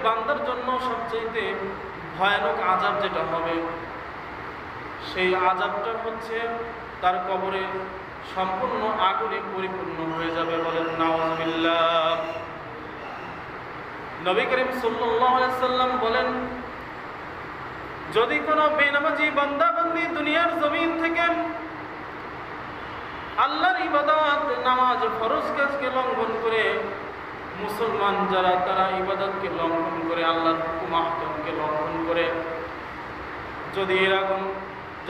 বান্দার জন্য সবচেয়ে ভয়ানক আযাব যেটা হবে, সেই আযাবটা হচ্ছে তার কবরে সম্পূর্ণ আগুনে পরিপূর্ণ হয়ে যাবে। বলেন নাউযুবিল্লাহ। নবী করিম সাল্লাল্লাহু আলাইহি সাল্লাম বলেন, যদি কোনো বেনামাজি বান্দা বান্দি দুনিয়ার জমিন থেকে আল্লাহর ইবাদত নামাজ ফরজ কাজকে লঙ্ঘন করে, মুসলমান যারা তারা ইবাদতকে লঙ্ঘন করে, আল্লাহর হুকুম আহকামকে লঙ্ঘন করে, যদি এরকম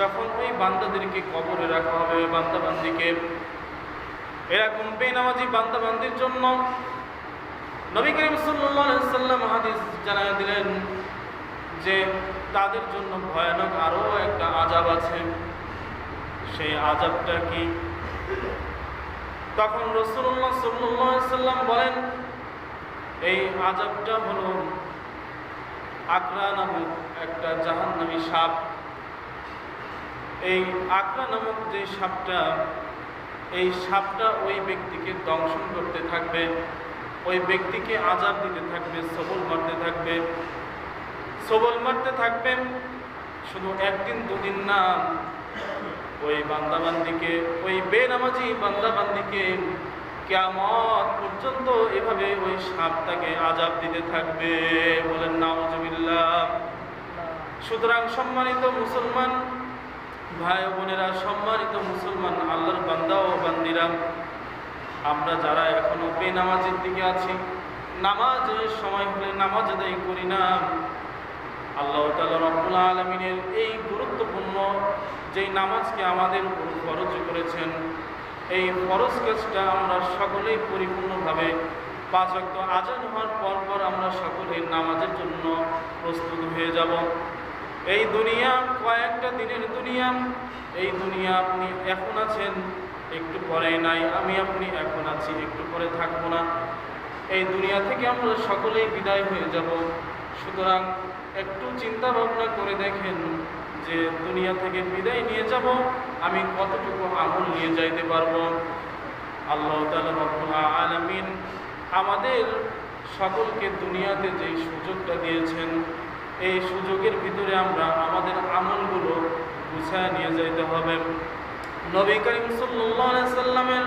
যখন ওই বান্দাদেরকে কবরে রাখা হবে, বান্দা বান্দিকে, এরকম বেনামাজি বান্দা বান্দির জন্য নবী করিম সাল্লাল্লাহু আলাইহি সাল্লাম হাদিস জানায় দিলেন যে তাদের জন্য ভয়ানক আরো একটা আযাব আছে। সেই আযাবটা কি? তখন রাসূলুল্লাহ সাল্লাল্লাহু আলাইহি সাল্লাম বলেন, এই আযাবটা হলো আকরা নামক একটা জাহান্নামী সাপ। এই আকরা নামক যে সাপটা, এই সাপটা ওই ব্যক্তিকে দংশন করতে থাকবে, ওই ব্যক্তিকে আযাব দিতে থাকবে, সবল মারতে থাকবে, সবল মারতে থাকবে। শুধু একদিন দুদিন না, ওই বান্দাবান্দিকে, ওই বেনামাজি বান্দাবান্দিকে কিয়ামত পর্যন্ত এভাবে ওই সাপ তাকে আযাব দিতে থাকবে। বলেন নাউযুবিল্লাহ। সুতরাং সম্মানিত মুসলমান ভাই বোনেরা, সম্মানিত মুসলমান আল্লাহর বান্দা ও বান্দিরা, আমরা যারা এখনো বেনামাজের দিকে আছি, নামাজের সময় হলে নামাজ আদায় করি না, আল্লাহ তাআলা রব্বুল আলামিনের এই গুরুত্বপূর্ণ যেই নামাজকে আমাদের উপর ফরজ করেছেন, এই ফরজ কাজটা আমরা সকলেই পরিপূর্ণভাবে 5 ওয়াক্ত আযান হওয়ার পর আমরা সকলেই নামাজের জন্য প্রস্তুত হয়ে যাব। এই দুনিয়া কয়েকটা দিনের দুনিয়া, এই দুনিয়া আপনি এখন আছেন, একটু পরে নাই, আমি আপনি এখন আছি, একটু পরে থাকবো না। এই দুনিয়া থেকে আমরা সকলেই বিদায় হয়ে যাব। সুতরাং একটু চিন্তা ভাবনা করে দেখেন যে দুনিয়া থেকে বিদায় নিয়ে যাব, আমি কতটুকু আমল নিয়ে যাইতে পারবো। আল্লাহ তাআলা রব্বুল আলামিন আমাদের সকলকে দুনিয়াতে যেই সুযোগটা দিয়েছেন, এই সুযোগের ভিতরে আমরা আমাদের আমলগুলো গুছায় নিয়ে যাইতে হবে। নবী করিম সাল্লাল্লাহু আলাইহি সাল্লামের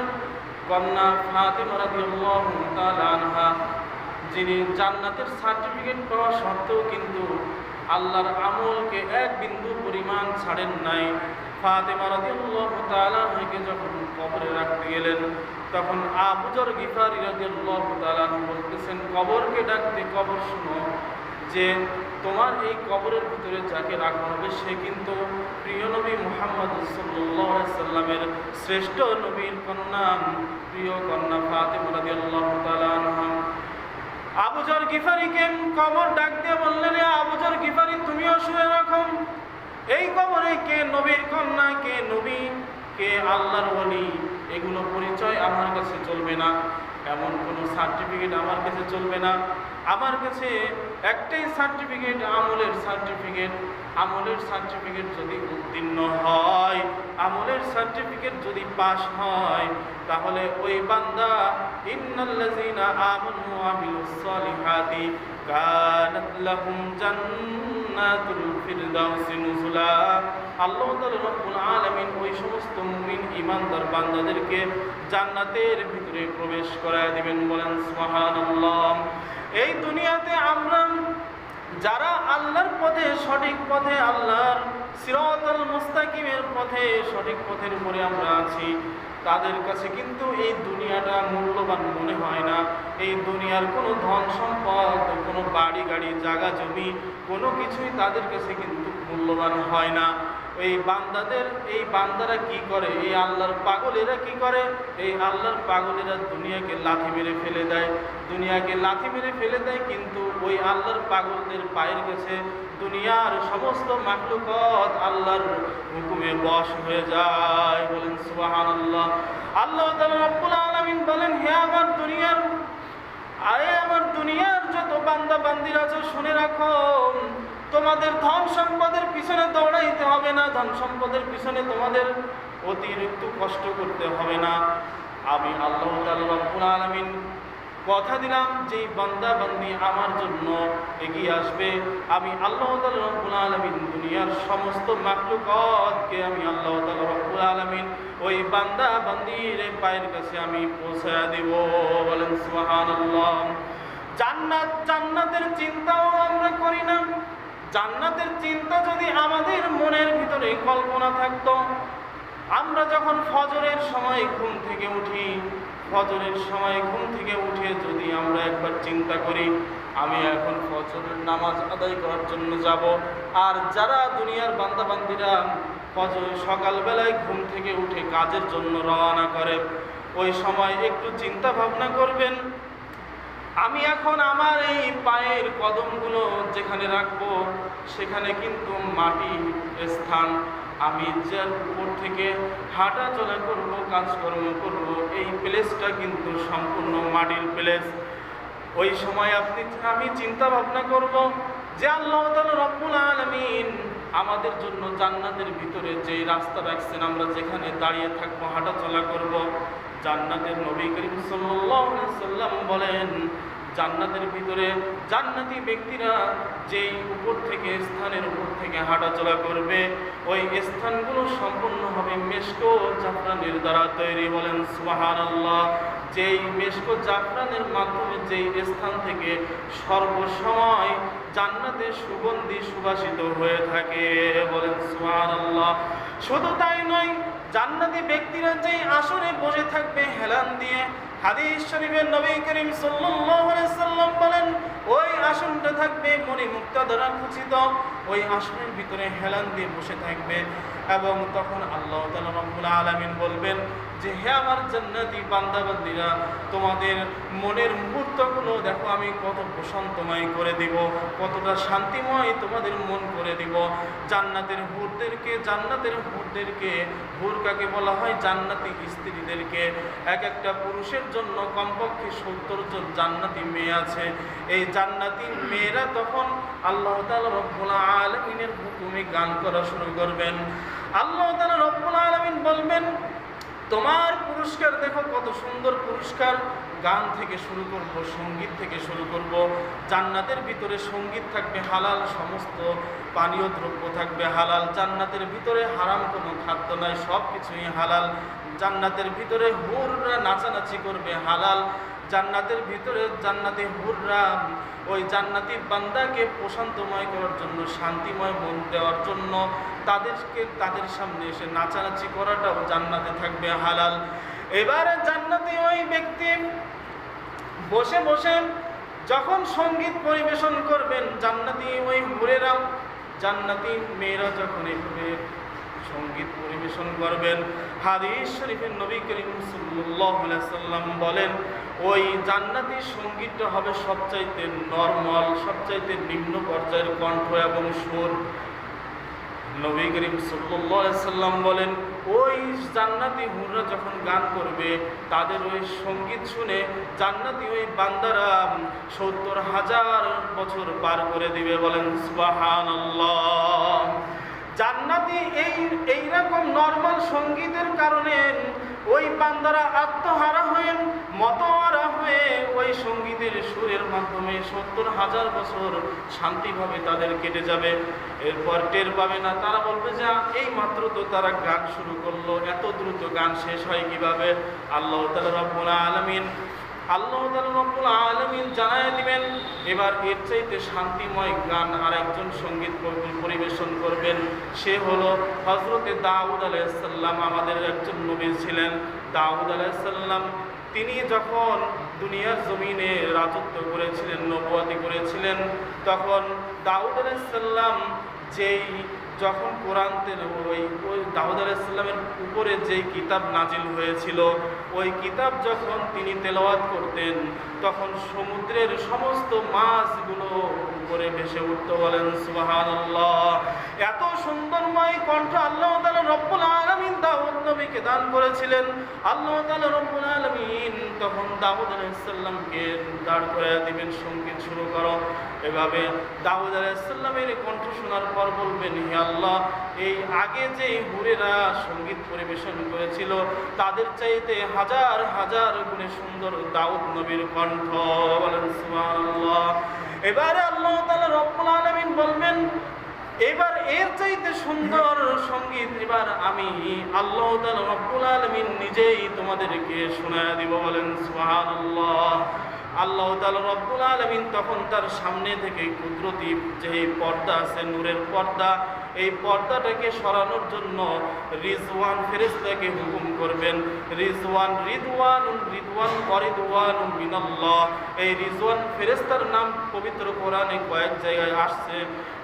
কন্যা ফাতিমা রাদিয়াল্লাহু তাআলা আনহা, যিনি জান্নাতের সার্টিফিকেট পাওয়া সত্ত্বেও কিন্তু আল্লাহর আমলকে এক বিন্দু পরিমাণ ছাড়েন নাই। ফাতিমা রাদিয়াল্লাহু তাআলা আনহাকে যখন কবরে রাখতে গেলেন, তখন আবু যর গিফারি রাদিয়াল্লাহু তাআলা বলতেছেন, কবরকে ডাকতে, কবর শুনো যে তোমার এই কবরের ভিতরে যাকে রাখা হবে সে কিন্তু প্রিয় নবী মুহাম্মদ সাল্লাল্লাহু আলাইহি সাল্লামের শ্রেষ্ঠ নবীর কন্যা, প্রিয় কন্যা ফাতিমা রাদিয়াল্লাহু তাআলা আনহা। আবু যর গিফারিকে কবর ডাক দিয়ে বললেন, আবু যর গিফারি, তুমিও শুনে রাখো, এই কবরে কে নবীর কন্যা, কে নবী, কে আল্লাহর ওলি, এগুলো পরিচয় আমার কাছে চলবে না, এমন কোনো সার্টিফিকেট আমার কাছে চলবে না। আমার কাছে একটাই সার্টিফিকেট, আমলের সার্টিফিকেট। আমলের সার্টিফিকেট যদি উত্তীর্ণ হয়, আমলের সার্টিফিকেট যদি পাস হয়, তাহলে ওই বান্দা ইন্নাল্লাযীনা আমানু ওয়া আমিলুস সালিহাতি কানাত লাহুম জান্নাতুল ফিরদাউসি নুজুলা। আল্লাহ তাআলা রব্বুল আলামিন ওই সমস্ত মুমিন ঈমানদার বান্দাদেরকে জান্নাতের ভিতরে প্রবেশ করায় দিবেন। বলেন সুবহানাল্লাহ। এই দুনিয়াতে আমরা যারা আল্লাহর পথে, সঠিক পথে, আল্লাহর সিরাতাল মুস্তাকিমের পথে, সঠিক পথের উপরে আমরা আছি, তাদের কাছে কিন্তু এই দুনিয়াটা মূল্যবান মনে হয় না। এই দুনিয়ার কোনো ধন সম্পদ, কোনো বাড়ি গাড়ি, জায়গা জমি, কোনো কিছুই তাদের কাছে কিন্তু মূল্যবান হয় না। এই বান্দারা কি করে, এই আল্লাহর পাগলেরা কি করে, এই আল্লাহর পাগলেরা দুনিয়াকে লাথি মেরে ফেলে দেয়, দুনিয়াকে লাথি মেরে ফেলে দেয়, কিন্তু ওই আল্লাহর পাগলদের পায়ের কাছে দুনিয়ার সমস্ত মাখলুকাত আল্লাহর হুকুমে বশ হয়ে যায়। বলেন সুবহানাল্লাহ। আল্লাহ তাআলা রব্বুল আলামিন বলেন, হে আমার দুনিয়ার যত বান্দা বান্দিরা আছে, শুনে রাখো, তোমাদের ধন সম্পদের পিছনে দৌড়াইতে হবে না, ধন সম্পদের পিছনে তোমাদের অতিরিক্ত কষ্ট করতে হবে না। আমি আল্লাহ তাআলা রব্বুল আলামিন কথা দিলাম যেই বান্দা বান্দি আমার জন্য এগিয়ে আসবে, আমি আল্লাহ তাআলা রব্বুল আলামিন দুনিয়ার সমস্ত মাখলুকাতকে আমি আল্লাহ তাআলা রব্বুল আলামিন ওই বান্দা বান্দির পায়ের কাছে আমি পৌঁছায়া দিব। বলেন সুবহানাল্লাহ। জান্নাতের চিন্তাও আমরা করি না। জান্নাতের চিন্তা যদি আমাদের মনের ভিতরে কল্পনা থাকতো, আমরা যখন ফজরের সময় ঘুম থেকে উঠি, ফজরের সময় ঘুম থেকে উঠে যদি আমরা একবার চিন্তা করি আমি এখন ফজরের নামাজ আদায় করার জন্য যাব, আর যারা দুনিয়ার বান্দাবান্দিরা ফজর সকালবেলায় ঘুম থেকে উঠে কাজের জন্য রওনা করে, ওই সময় একটু চিন্তা ভাবনা করবেন আমি এখন আমার এই পায়ের কদমগুলো যেখানে রাখবো সেখানে কিন্তু মাটি স্থান, আমি যে উপর থেকে হাঁটা চলা করবো, কাজকর্ম করবো, এই প্লেসটা কিন্তু সম্পূর্ণ মাটির প্লেস। ওই সময় আমি চিন্তা ভাবনা করব যে আল্লাহ তাআলা রব্বুল আলামিন আমাদের জন্য জান্নাতের ভিতরে যে রাস্তা রাখছেন, আমরা যেখানে দাঁড়িয়ে থাকবো, হাঁটা চলা করব, জান্নাতের নবী করিম সাল্লাল্লাহু আলাইহি সাল্লাম বলেন জান্নাতের ভিতরে জান্নাতি ব্যক্তিরা যেই উপর থেকে স্থানের উপর থেকে হাঁটাচলা করবে ওই স্থানগুলো সম্পূর্ণ হবে মেশক জাফরানের দ্বারা তৈরি। বলেন সুবহানাল্লাহ। যেই মেশক জাফরানের মাধ্যমে যেই স্থান থেকে সর্বসময় জান্নাতে সুগন্ধি সুবাসিত হয়ে থাকে। বলেন সুবহানাল্লাহ। শুধু তাই নয়, জান্নাতি ব্যক্তিরা যেই আসনে বসে থাকবে হেলান দিয়ে, হাদিস শরীফে নবী করিম সাল্লাল্লাহু আলাইহি সাল্লাম বলেন ওই আসনটা থাকবে মণিমুক্তা দ্বারা খচিত, ওই আসনের ভিতরে হেলান দিয়ে বসে থাকবে এবং তখন আল্লাহ তাআলা রব্বুল আলামিন বলবেন যে হে আমার জান্নাতি বান্দাবান্দিরা, তোমাদের মনের মুহূর্তগুলো দেখো আমি কত প্রশান্তময় করে দিব, কতটা শান্তিময় তোমাদের মন করে দিব। জান্নাতের হুরদেরকে, হুর কাকে বলা হয়? জান্নাতি স্ত্রীদেরকে। এক একটা পুরুষের জন্য কমপক্ষে 70 জন জান্নাতি মেয়ে আছে। এই জান্নাতি মেয়েরা তখন আল্লাহ তাআলা রব্বুল আলামিনের হুকুমে গান করা শুরু করবেন। আল্লাহ তাআলা রব্বুল আলামিন বলবেন তোমার পুরস্কার দেখো কত সুন্দর পুরস্কার। গান থেকে শুরু করব, সঙ্গীত থেকে শুরু করব। জান্নাতের ভিতরে সঙ্গীত থাকবে হালাল, সমস্ত পানীয় দ্রব্য থাকবে হালাল। জান্নাতের ভিতরে হারাম কোনো খাদ্য নাই, সব কিছুই হালাল। জান্নাতের ভিতরে হুররা নাচানাচি করবে হালাল। জান্নাতের ভিতরে জান্নাতি হুররা ওই জান্নাতি বান্দাকে প্রশান্তময় করার জন্য, শান্তিময় মন দেওয়ার জন্য তাদের সামনে এসে নাচানাচি করাটাও জান্নাতে থাকবে হালাল। এবারে জান্নাতি ওই ব্যক্তি বসে বসে যখন সঙ্গীত পরিবেশন করবেন, জান্নাতি ওই হুরেরা, জান্নাতি মেয়েরা যখন এভাবে সঙ্গীত পরিবেশন করবেন, হাদিস শরীফের নবী করিম সাল্লাল্লাহু আলাইহি সাল্লাম বলেন ওই জান্নাতি সঙ্গীতটা হবে সবচাইতে নরমাল, সবচাইতে নিম্ন পর্যায়ের কণ্ঠ এবং সুর। নবী করিম সাল্লাল্লাহু আলাইহি সাল্লাম বলেন ওই জান্নাতি হুররা যখন গান করবে তাদের ওই সঙ্গীত শুনে জান্নাতি ওই বান্দারা 70,000 বছর পার করে দিবে। বলেন সুবহানাল্লাহ। জান্নাতি এইরকম নরমাল সঙ্গীতের কারণে ওই বান্দারা আত্মহারা হয়ে, মতহারা হয়ে ওই সঙ্গীতের সুরের মাধ্যমে 70,000 বছর শান্তিভাবে তাদের কেটে যাবে। এরপর টের পাবে না, তারা বলবে যে এই মাত্র তো তারা গান শুরু করলো, এত দ্রুত গান শেষ হয় কিভাবে? আল্লাহ তাআলা রব্বুল আলামিন জানায় দিবেন এবার এর চাইতে শান্তিময় গান আর একজন সঙ্গীত পরিবেশন করবেন। সে হলো হযরতে দাউদ আলাইহিস সালাম। আমাদের একজন নবী ছিলেন দাউদ আলাইহিস সালাম। তিনি যখন দুনিয়ার জমিনে রাজত্ব করেছিলেন, নবুয়াতি করেছিলেন, তখন দাউদ আলাইহিস সালাম যখন কোরআন ওই দাউদ আলাইহিস সালামের উপরে যেই কিতাব নাজিল হয়েছিল, ওই কিতাব যখন তিনি তেলাওয়াত করতেন তখন সমুদ্রের সমস্ত মাছগুলো উপরে ভেসে উঠত। বলেন সুবহানাল্লাহ। এত সুন্দরময় কণ্ঠ আল্লাহ তাআলা রব্বুল আলামিন দাউদ নবীকে দান করেছিলেন। আল্লাহ তাআলা রব্বুল আলামিন তখন দাউদ আলাইহিস সালামকে দাঁড় করায়া দিবেন, সঙ্গীত শুরু করো। এভাবে দাউদ আলাইহিস সালামের কণ্ঠ শোনার পর বলবেন হে আল্লাহ এই আগে যে হুরেরা সঙ্গীত পরিবেশন করেছিল তাদের চাইতে হাজার হাজার গুণে সুন্দর দাউদ নবীর কণ্ঠ, বলেন সুবহানাল্লাহ। এবারে আল্লাহ তাআলা রব্বুল আলামিন বলবেন এবার এর চাইতে সুন্দর সঙ্গীত এবার আমি আল্লাহ তাআলা রব্বুল আলামিন নিজেই তোমাদেরকে শোনায়া দিব, বলেন সুবহানাল্লাহ। আল্লাহ তাআলা রব্বুল আলামিন তখন তার সামনে থেকে কুদরতি যে পর্দা আছে, নূরের পর্দা, এই পর্দাটাকে সরানোর জন্য রিজওয়ান ফেরেশতাকে হুকুম করবেন। রিজওয়ান রিদওয়ান ওয়ারিদওয়ানুম মিনাল্লাহ, এই রিজওয়ান ফেরেশতার নাম পবিত্র কোরআনে কয়েক জায়গায় আসছে।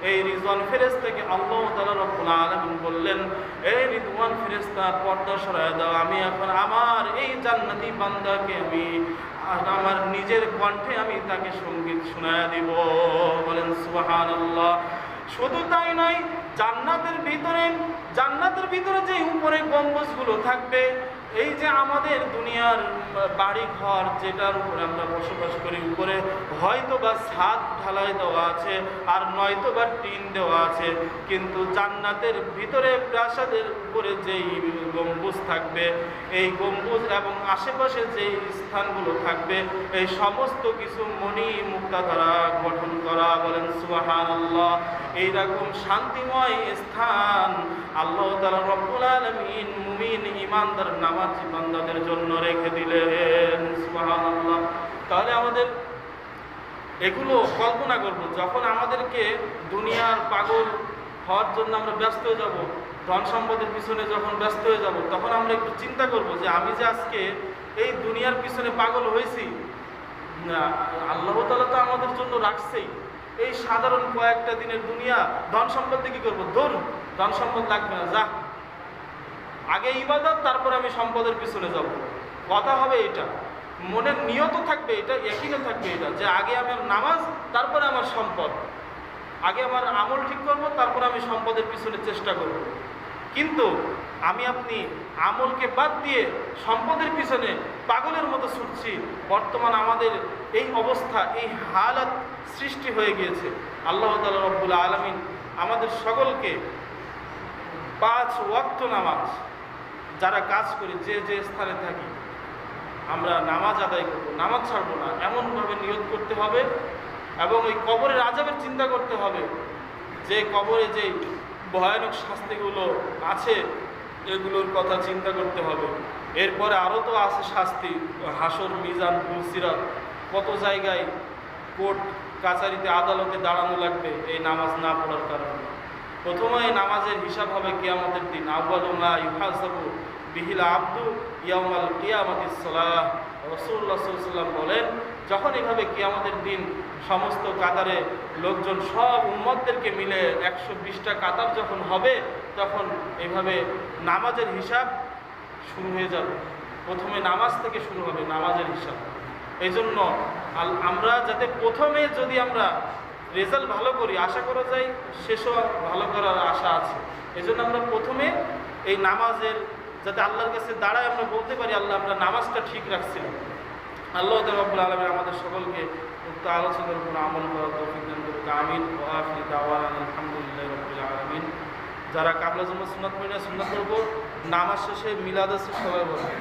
এই রিজওয়ান ফেরেশতাকে আল্লাহ তাআলা রব্বুল আলামিন বললেন, এই রিদওয়ান ফেরেশতা পর্দা সরায় দাও, আমি এখন আমার এই জান্নাতি বান্দাকে আমি আমার নিজের কণ্ঠে আমি তাকে সঙ্গীত শোনায়া দিব, বলেন সুবহানাল্লাহ। শুধু তাই নয়, জান্নাতের ভিতরে যে উপরে গম্বুজগুলো থাকবে, এই যে আমাদের দুনিয়ার বাড়ি ঘর যেটার উপরে আমরা বসবাস করি, উপরে হয়তো বা ছাদ ঢালাই দেওয়া আছে আর নয়তো বা টিন দেওয়া আছে, কিন্তু জান্নাতের ভিতরে প্রাসাদের উপরে যেই গম্বুজ থাকবে, এই গম্বুজ এবং আশেপাশে যেই স্থানগুলো থাকবে, এই সমস্ত কিছু মণি মুক্তা দ্বারা গঠন করা, বলেন সুবহানাল্লাহ। এইরকম শান্তিময় স্থান আল্লাহ তাআলা রব্বুল আলামিন মুমিন ঈমানদার নামাজি বান্দাদের জন্য রেখে দিলেন, সুবহানাল্লাহ। তাহলে আমাদের এগুলো কল্পনা করব, যখন আমাদেরকে দুনিয়ার পাগল হওয়ার জন্য আমরা ব্যস্ত হয়ে যাব, ধন সম্পদের পিছনে যখন ব্যস্ত হয়ে যাব, তখন আমরা একটু চিন্তা করব যে আমি যে আজকে এই দুনিয়ার পিছনে পাগল হয়েছি, আল্লাহ তাআলা তো আমাদের জন্য রাখছেই এই সাধারণ কয়েকটা দিনের দুনিয়া, ধন সম্পদ দিয়ে কী করবো? ধন সম্পদ লাগবে না, যা আগে ইবাদত, তারপর আমি সম্পদের পিছনে যাব। কথা হবে এটা, মনের নিয়ত থাকবে এটা, ইয়াকিনও থাকবে এটা, যে আগে আমার নামাজ, তারপরে আমার সম্পদ, আগে আমার আমল ঠিক করব, তারপর আমি সম্পদের পিছনে চেষ্টা করব। কিন্তু আমি আপনি আমলকে বাদ দিয়ে সম্পদের পিছনে পাগলের মতো ছুটছি। বর্তমান আমাদের এই অবস্থা, এই হালাত সৃষ্টি হয়ে গিয়েছে। আল্লাহ তাআলা রব্বুল আলামিন আমাদের সকলকে 5 ওয়াক্ত নামাজ, যারা কাজ করি, যে স্থানে থাকি, আমরা নামাজ আদায় করব, নামাজ ছাড়বো না, এমনভাবে নিয়ত করতে হবে। এবং এই কবরের আযাবের চিন্তা করতে হবে, যে কবরে যে ভয়ানক শাস্তিগুলো আছে এগুলোর কথা চিন্তা করতে হবে। এরপরে আরও তো আছে শাস্তি, হাসর, মিজান, পুলসিরাত, কত জায়গায় কোর্ট কাছারিতে আদালতে দাঁড়ানো লাগবে এই নামাজ না পড়ার কারণে। প্রথমে এই নামাজের হিসাব হবে কিয়ামতের দিন। আউয়ালু মা ইউহাসাবু বিহিল আবদু ইয়াউমাল কিয়ামাতিস সালাহ। রাসূলুল্লাহ সাল্লাল্লাহু আলাইহি ওয়াসাল্লাম বলেন, যখন এভাবে কিয়ামতের দিন সমস্ত কাতারে লোকজন, সব উম্মতদেরকে মিলে 120টা কাতার যখন হবে, তখন এইভাবে নামাজের হিসাব শুরু হয়ে যাবে। প্রথমে নামাজ থেকে শুরু হবে নামাজের হিসাব। এই জন্য আমরা যাতে প্রথমে যদি আমরা রেজাল্ট ভালো করি, আশা করা যায় শেষও ভালো করার আশা আছে। এই জন্য আমরা প্রথমে এই নামাজের যাতে আল্লাহর কাছে দাঁড়ায় আমরা বলতে পারি, আল্লাহ আমরা নামাজটা ঠিক রাখছিলাম। আল্লাহ রাব্বুল আলামিন আমাদের সকলকে উক্ত আলোচনার উপর আমল করার তৌফিক দান করুক। আমিন। ওয়া আখিরু দাওয়ানা আলহামদুলিল্লাহি রাব্বিল আলামিন। যারা কাবলা জুমা সুন্নাত পড়ে না, সুন্নাত করব, নামাজ শেষে মিলাদ আছে, সবাই বলবেন।